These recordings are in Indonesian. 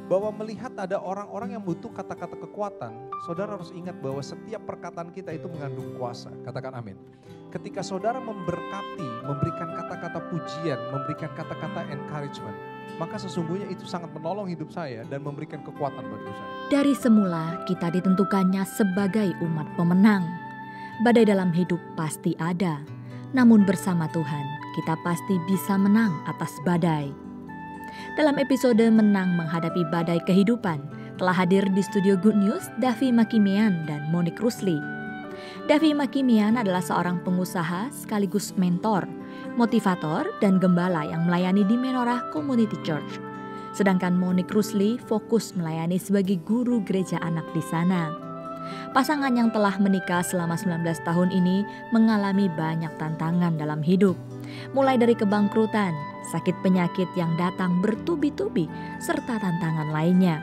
bahwa melihat ada orang-orang yang butuh kata-kata kekuatan, saudara harus ingat bahwa setiap perkataan kita itu mengandung kuasa. Katakan amin. Ketika saudara memberkati, memberikan kata-kata pujian, memberikan kata-kata encouragement, maka sesungguhnya itu sangat menolong hidup saya dan memberikan kekuatan bagi hidup saya. Dari semula kita ditentukannya sebagai umat pemenang. Badai dalam hidup pasti ada, namun bersama Tuhan kita pasti bisa menang atas badai. Dalam episode Menang Menghadapi Badai Kehidupan, telah hadir di studio Good News Davi Makimian dan Monique Rusli. Davi Makimian adalah seorang pengusaha sekaligus mentor, motivator, dan gembala yang melayani di Menorah Community Church. Sedangkan Monique Rusli fokus melayani sebagai guru gereja anak di sana. Pasangan yang telah menikah selama 19 tahun ini mengalami banyak tantangan dalam hidup. Mulai dari kebangkrutan, sakit penyakit yang datang bertubi-tubi, serta tantangan lainnya.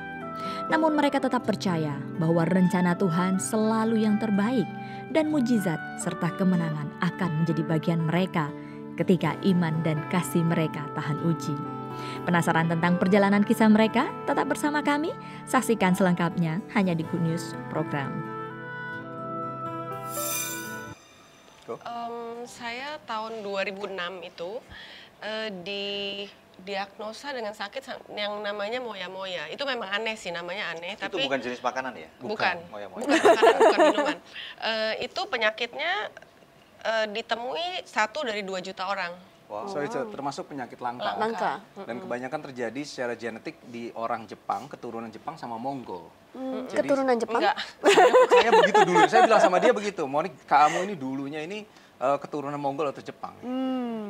Namun mereka tetap percaya bahwa rencana Tuhan selalu yang terbaik dan mujizat serta kemenangan akan menjadi bagian mereka ketika iman dan kasih mereka tahan uji. Penasaran tentang perjalanan kisah mereka? Tetap bersama kami, saksikan selengkapnya hanya di Good News Program. Saya tahun 2006 itu didiagnosa dengan sakit yang namanya moya-moya. Itu memang aneh sih, namanya aneh. Itu tapi bukan jenis makanan ya? Bukan. Moya-moya. Bukan makanan, bukan minuman. Itu penyakitnya ditemui 1 dari 2 juta orang. Wow. So itu termasuk penyakit langka. Langka. Dan kebanyakan terjadi secara genetik di orang Jepang, keturunan Jepang sama Mongol. Jadi, Keturunan Jepang? Enggak. saya begitu dulu, saya bilang sama dia begitu, Monique, kamu ini dulunya ini keturunan Mongol atau Jepang.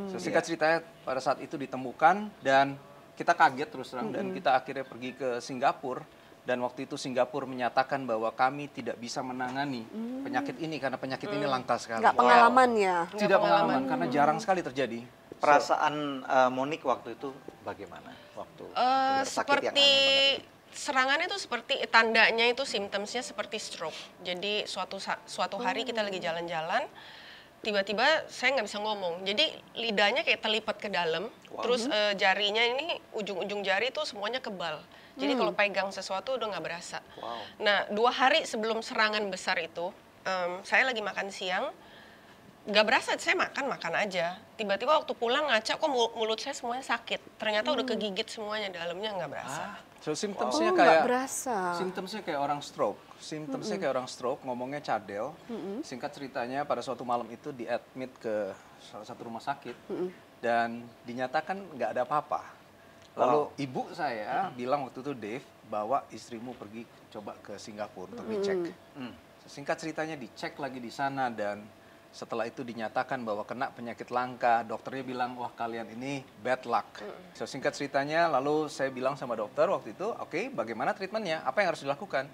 So, singkat ceritanya pada saat itu ditemukan dan kita kaget terus terang dan kita akhirnya pergi ke Singapura. Dan waktu itu Singapura menyatakan bahwa kami tidak bisa menangani penyakit ini karena penyakit ini langka sekali. Nggak pengalaman ya? Tidak pengalaman karena jarang sekali terjadi. Perasaan Monique waktu itu bagaimana? Waktu sakit yang Seperti aneh banget itu? serangannya itu seperti tandanya itu symptomsnya seperti stroke. Jadi suatu hari kita lagi jalan-jalan, tiba-tiba saya nggak bisa ngomong. Jadi lidahnya kayak terlipat ke dalam, terus jarinya ini ujung-ujung jari itu semuanya kebal. Jadi kalau pegang sesuatu udah nggak berasa. Wow. Nah 2 hari sebelum serangan besar itu, saya lagi makan siang, nggak berasa saya makan aja. Tiba-tiba waktu pulang ngaca, kok mulut saya semuanya sakit. Ternyata udah kegigit semuanya, dalamnya nggak berasa. So simptomsnya nggak kayak berasa. simptomsnya kayak orang stroke. Simptomsnya kayak orang stroke, ngomongnya cadel. Singkat ceritanya pada suatu malam itu diadmit ke salah satu rumah sakit dan dinyatakan nggak ada apa-apa. Lalu ibu saya bilang waktu itu, Dave, bawa istrimu pergi coba ke Singapura untuk dicek. Singkat ceritanya dicek lagi di sana dan setelah itu dinyatakan bahwa kena penyakit langka. Dokternya bilang, wah kalian ini bad luck. So, singkat ceritanya, lalu saya bilang sama dokter waktu itu, oke, bagaimana treatmentnya? Apa yang harus dilakukan?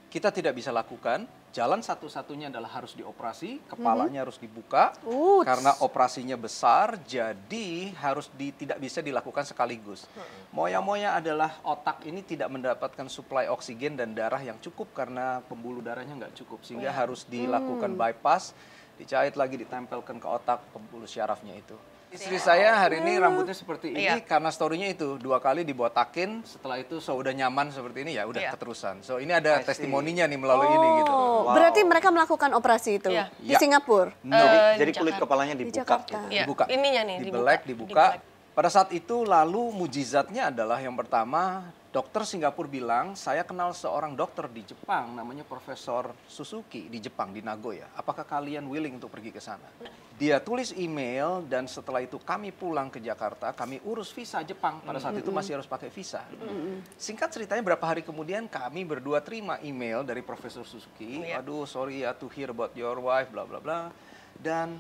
Kita tidak bisa lakukan. Jalan satu-satunya adalah harus dioperasi, kepalanya harus dibuka. Karena operasinya besar, jadi tidak bisa dilakukan sekaligus. Moya-moya adalah otak ini tidak mendapatkan suplai oksigen dan darah yang cukup karena pembuluh darahnya nggak cukup. Sehingga harus dilakukan bypass. Dicait lagi, ditempelkan ke otak pembuluh syarafnya itu. Istri saya hari ini rambutnya seperti ini karena story-nya itu 2 kali dibotakin, setelah itu udah nyaman seperti ini ya udah keterusan. So ini ada testimoninya nih melalui ini gitu. Berarti mereka melakukan operasi itu di Singapura? Jadi kulit kepalanya dibuka. Jakarta. Gitu. Iya, Dibuka. ininya nih dibuka. Pada saat itu lalu mujizatnya adalah yang pertama, dokter Singapura bilang, saya kenal seorang dokter di Jepang namanya Profesor Suzuki di Jepang, di Nagoya. Apakah kalian willing untuk pergi ke sana? Dia tulis email dan setelah itu kami pulang ke Jakarta, kami urus visa Jepang. Pada saat itu masih harus pakai visa. Singkat ceritanya berapa hari kemudian kami berdua terima email dari Profesor Suzuki. Aduh sorry ya to hear about your wife, bla bla bla. Dan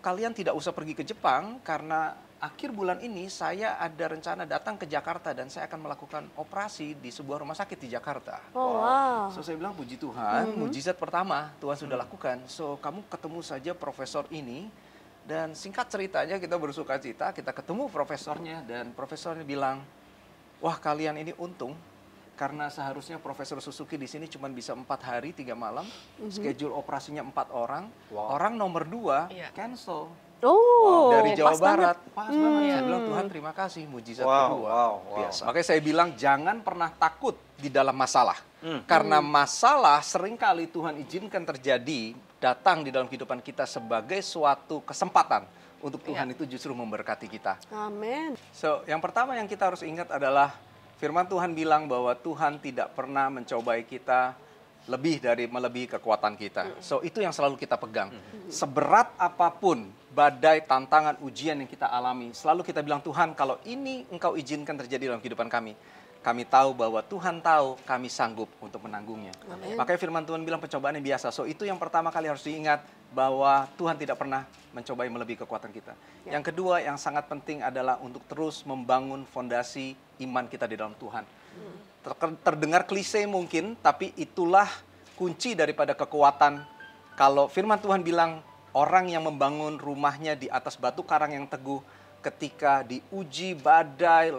kalian tidak usah pergi ke Jepang karena akhir bulan ini saya ada rencana datang ke Jakarta dan saya akan melakukan operasi di sebuah rumah sakit di Jakarta. So saya bilang puji Tuhan, mujizat pertama Tuhan sudah lakukan. So kamu ketemu saja profesor ini dan singkat ceritanya kita bersuka cita, kita ketemu profesornya dan profesornya bilang, wah kalian ini untung. Karena seharusnya Profesor Suzuki di sini cuma bisa 4 hari 3 malam, schedule operasinya 4 orang, orang nomor 2 cancel. Oh, dari Jawa pas banget. Barat. Pas banget. Saya bilang, Tuhan terima kasih, mujizat kedua. Biasa. Makanya saya bilang jangan pernah takut di dalam masalah. Karena masalah seringkali Tuhan izinkan terjadi, datang di dalam kehidupan kita sebagai suatu kesempatan untuk Tuhan itu justru memberkati kita. Amin. So, yang pertama yang kita harus ingat adalah firman Tuhan bilang bahwa Tuhan tidak pernah mencobai kita melebihi kekuatan kita. So, itu yang selalu kita pegang. Seberat apapun badai, tantangan, ujian yang kita alami, selalu kita bilang, Tuhan, kalau ini Engkau izinkan terjadi dalam kehidupan kami tahu bahwa Tuhan tahu kami sanggup untuk menanggungnya. Amen. Makanya firman Tuhan bilang pencobaannya biasa. So, itu yang pertama kali harus diingat, bahwa Tuhan tidak pernah mencobai melebihi kekuatan kita. Yang kedua yang sangat penting adalah untuk terus membangun fondasi iman kita di dalam Tuhan. Terdengar klise mungkin, tapi itulah kunci daripada kekuatan. Kalau firman Tuhan bilang, orang yang membangun rumahnya di atas batu karang yang teguh, ketika diuji badai,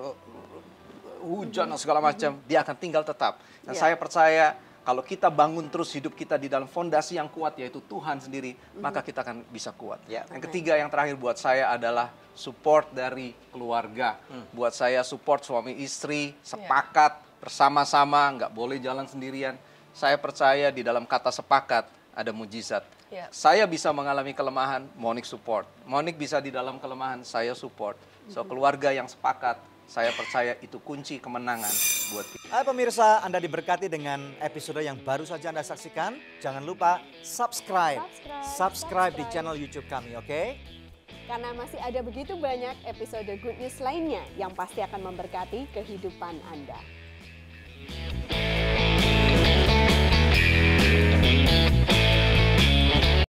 hujan dan segala macam, dia akan tinggal tetap. Dan saya percaya, kalau kita bangun terus hidup kita di dalam fondasi yang kuat, yaitu Tuhan sendiri, maka kita akan bisa kuat. Yang ketiga, yang terakhir buat saya adalah support dari keluarga. Buat saya support suami istri, sepakat, bersama-sama, nggak boleh jalan sendirian. Saya percaya di dalam kata sepakat ada mujizat. Saya bisa mengalami kelemahan, Monik support. Monik bisa di dalam kelemahan, saya support. So, keluarga yang sepakat, saya percaya itu kunci kemenangan buat kita. Hai pemirsa, Anda diberkati dengan episode yang baru saja Anda saksikan. Jangan lupa subscribe di channel YouTube kami, oke? Karena masih ada begitu banyak episode Good News lainnya yang pasti akan memberkati kehidupan Anda.